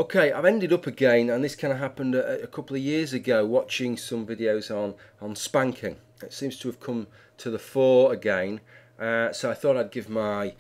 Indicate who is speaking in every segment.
Speaker 1: Okay, I've ended up again, and this kind of happened a couple of years ago, watching some videos on spanking. It seems to have come to the fore again, so I thought I'd give my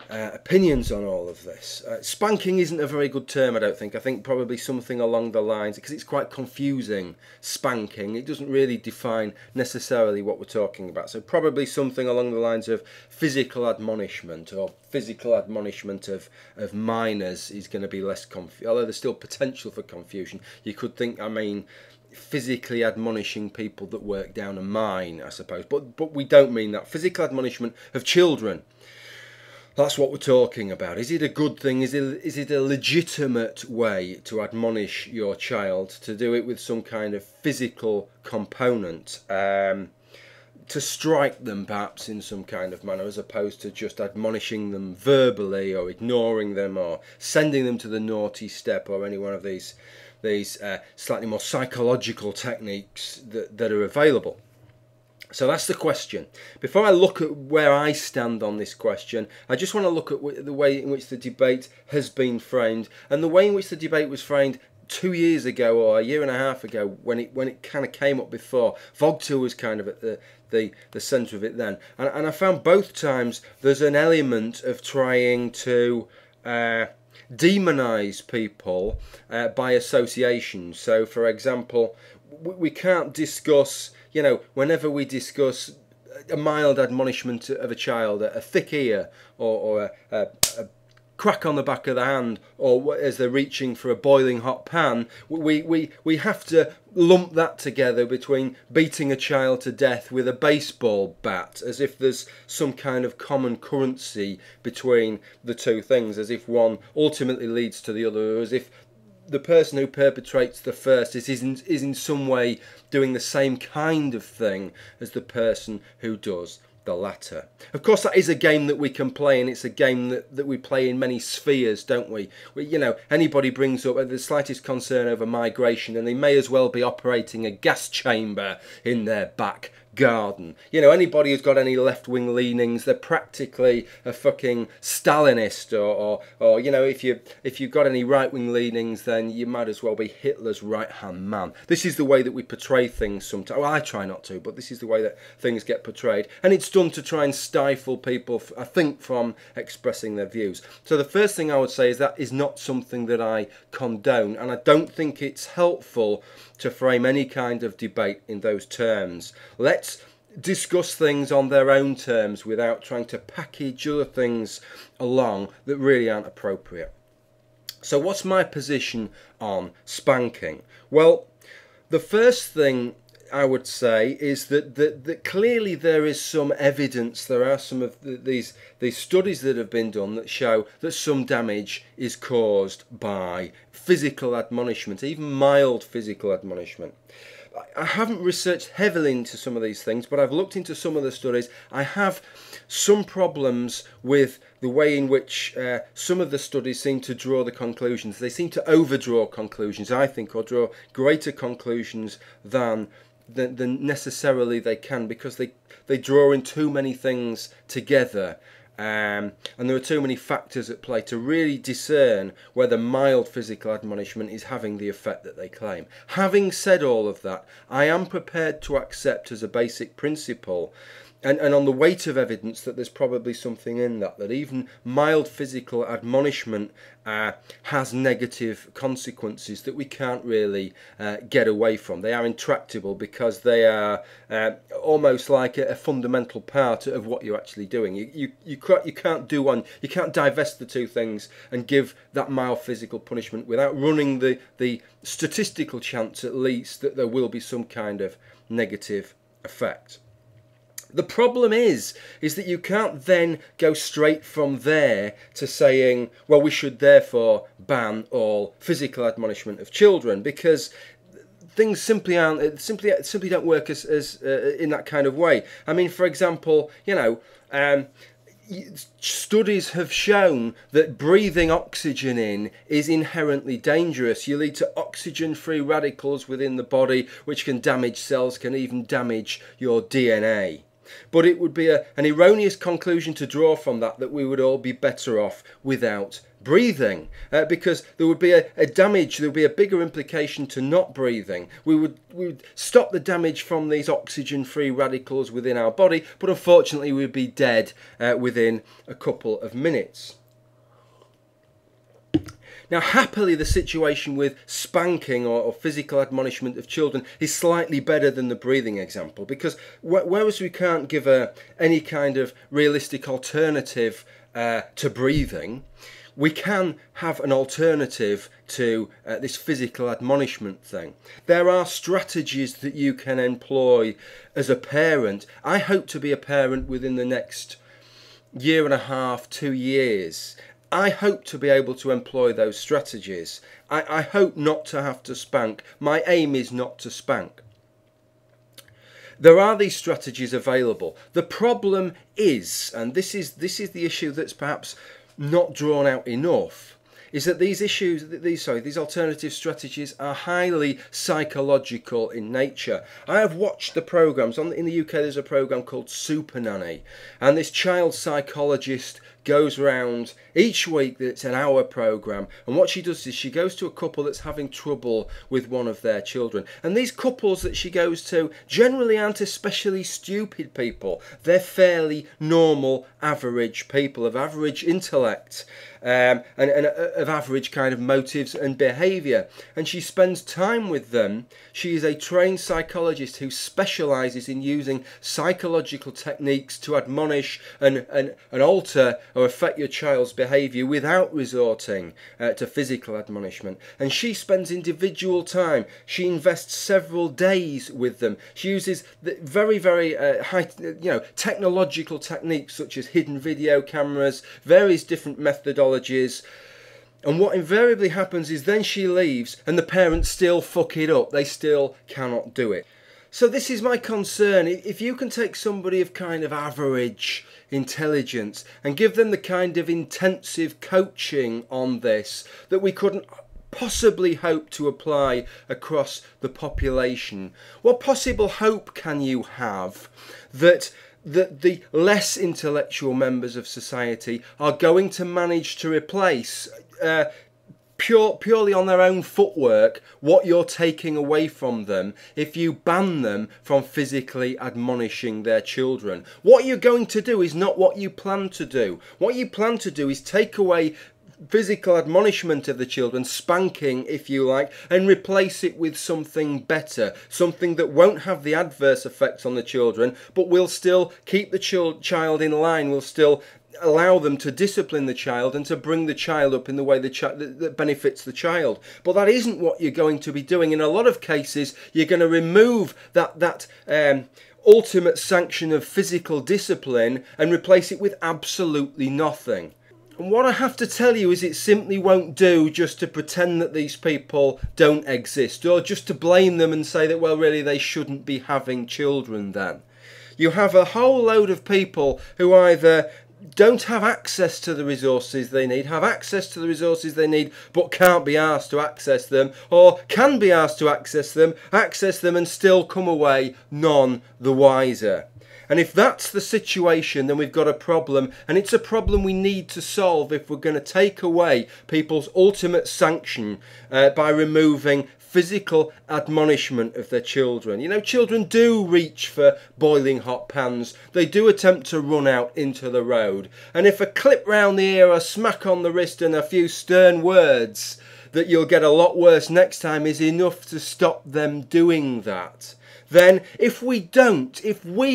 Speaker 1: opinions on all of this. Spanking isn't a very good term, I don't think. I think probably something along the lines, because it's quite confusing, spanking. It doesn't really define necessarily what we're talking about. So probably something along the lines of physical admonishment, or physical admonishment of minors is going to be less confusing. Although there's still potential for confusion. You could think, I mean, physically admonishing people that work down a mine, I suppose. But we don't mean that. Physical admonishment of children. That's what we're talking about. Is it a good thing? Is it a legitimate way to admonish your child, to do it with some kind of physical component, to strike them perhaps in some kind of manner, as opposed to just admonishing them verbally, or ignoring them, or sending them to the naughty step, or any one of these slightly more psychological techniques that are available? So that's the question. Before I look at where I stand on this question, I just want to look at the way in which the debate has been framed, and the way in which the debate was framed 2 years ago, or a year and a half ago, when it kind of came up before. Vogta was kind of at the centre of it then, and I found both times there's an element of trying to demonise people by association. So, for example, we can't discuss, whenever we discuss a mild admonishment of a child, a thick ear, or a crack on the back of the hand, or as they're reaching for a boiling hot pan, we have to lump that together between beating a child to death with a baseball bat, as if there's some kind of common currency between the two things, as if one ultimately leads to the other, or as if the person who perpetrates the first is in some way doing the same kind of thing as the person who does the latter. Of course, that is a game that we can play, and it's a game that we play in many spheres, don't we? Anybody brings up the slightest concern over migration, and they may as well be operating a gas chamber in their back garden. Anybody who's got any left-wing leanings, they're practically a fucking Stalinist, or if you've got any right-wing leanings, then you might as well be Hitler's right-hand man. This is the way that we portray things sometimes. Well, I try not to, but this is the way that things get portrayed, and it's done to try and stifle people, I think, from expressing their views. So the first thing I would say is that is not something that I condone, and I don't think it's helpful to frame any kind of debate in those terms. Let's discuss things on their own terms without trying to package other things along that really aren't appropriate. So what's my position on spanking? Well, the first thing I would say is that clearly there is some evidence, there are some of these studies that have been done that show that some damage is caused by physical admonishment, even mild physical admonishment. I haven't researched heavily into some of these things, but I've looked into some of the studies. I have some problems with the way in which some of the studies seem to draw the conclusions. They seem to overdraw conclusions, I think, or draw greater conclusions than necessarily they can, because they draw in too many things together, and there are too many factors at play to really discern whether mild physical admonishment is having the effect that they claim. Having said all of that, I am prepared to accept as a basic principle, and on the weight of evidence, that there's probably something in that even mild physical admonishment has negative consequences that we can't really get away from. They are intractable because they are almost like a fundamental part of what you're actually doing. You can't do one. You can't divest the two things and give that mild physical punishment without running the statistical chance, at least, that there will be some kind of negative effect. The problem is that you can't then go straight from there to saying, well, we should therefore ban all physical admonishment of children, because things simply don't work as in that kind of way. I mean, for example, studies have shown that breathing oxygen in is inherently dangerous. You lead to oxygen-free radicals within the body, which can damage cells, can even damage your DNA. But it would be an erroneous conclusion to draw from that we would all be better off without breathing, because there would be a damage, there would be a bigger implication to not breathing. We would stop the damage from these oxygen-free radicals within our body, but unfortunately we'd be dead within a couple of minutes. Now, happily, the situation with spanking or physical admonishment of children is slightly better than the breathing example, because whereas we can't give any kind of realistic alternative to breathing, we can have an alternative to this physical admonishment thing. There are strategies that you can employ as a parent. I hope to be a parent within the next year and a half, 2 years. I hope to be able to employ those strategies. I hope not to have to spank. My aim is not to spank. There are these strategies available. The problem is, and this is the issue that's perhaps not drawn out enough, is that these alternative strategies are highly psychological in nature. I have watched the programs. In the UK there's a program called Super Nanny, and this child psychologist goes around each week. It's an hour program, and what she does is she goes to a couple that's having trouble with one of their children, and these couples that she goes to generally aren't especially stupid people. They're fairly normal, average people of average intellect, and of average kind of motives and behaviour, and she spends time with them. She is a trained psychologist who specialises in using psychological techniques to admonish and alter or affect your child's behaviour without resorting to physical admonishment. And she spends individual time. She invests several days with them. She uses very, very high, technological techniques such as hidden video cameras, various different methodologies. And what invariably happens is then she leaves and the parents still fuck it up. They still cannot do it. So this is my concern. If you can take somebody of kind of average intelligence and give them the kind of intensive coaching on this that we couldn't possibly hope to apply across the population, what possible hope can you have that the less intellectual members of society are going to manage to replace purely on their own footwork what you're taking away from them if you ban them from physically admonishing their children? What you're going to do is not what you plan to do. What you plan to do is take away physical admonishment of the children, spanking if you like, and replace it with something better, something that won't have the adverse effects on the children but will still keep the child in line, will still allow them to discipline the child and to bring the child up in the way that benefits the child. But that isn't what you're going to be doing. In a lot of cases, you're going to remove that ultimate sanction of physical discipline and replace it with absolutely nothing. And what I have to tell you is it simply won't do just to pretend that these people don't exist, or just to blame them and say that, well, really, they shouldn't be having children then. You have a whole load of people who either don't have access to the resources they need, have access to the resources they need but can't be asked to access them, or can be asked to access them and still come away none the wiser. And if that's the situation, then we've got a problem, and it's a problem we need to solve if we're going to take away people's ultimate sanction by removing physical admonishment of their children. You know, children do reach for boiling hot pans. They do attempt to run out into the road. And if a clip round the ear, a smack on the wrist and a few stern words that you'll get a lot worse next time is enough to stop them doing that, then if we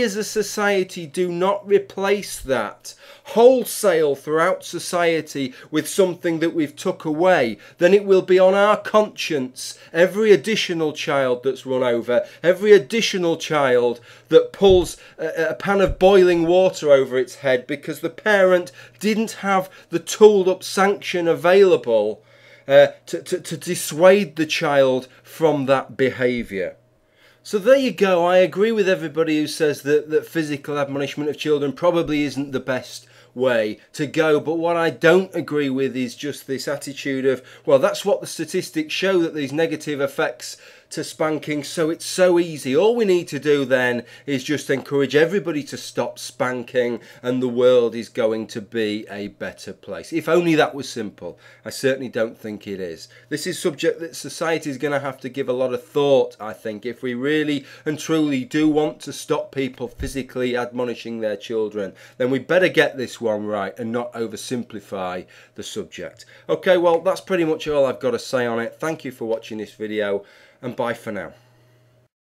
Speaker 1: as a society do not replace that wholesale throughout society with something that we've took away, then it will be on our conscience every additional child that's run over, every additional child that pulls a pan of boiling water over its head because the parent didn't have the tooled up sanction available to dissuade the child from that behaviour. So there you go. I agree with everybody who says that physical admonishment of children probably isn't the best way to go. But what I don't agree with is just this attitude of, well, that's what the statistics show, that these negative effects to spanking, so it's so easy. All we need to do then is just encourage everybody to stop spanking, and the world is going to be a better place. If only that was simple. I certainly don't think it is. This is a subject that society is going to have to give a lot of thought, I think, if we really and truly do want to stop people physically admonishing their children. Then we better get this one right and not oversimplify the subject. Okay, well, that's pretty much all I've got to say on it. Thank you for watching this video, and bye for now.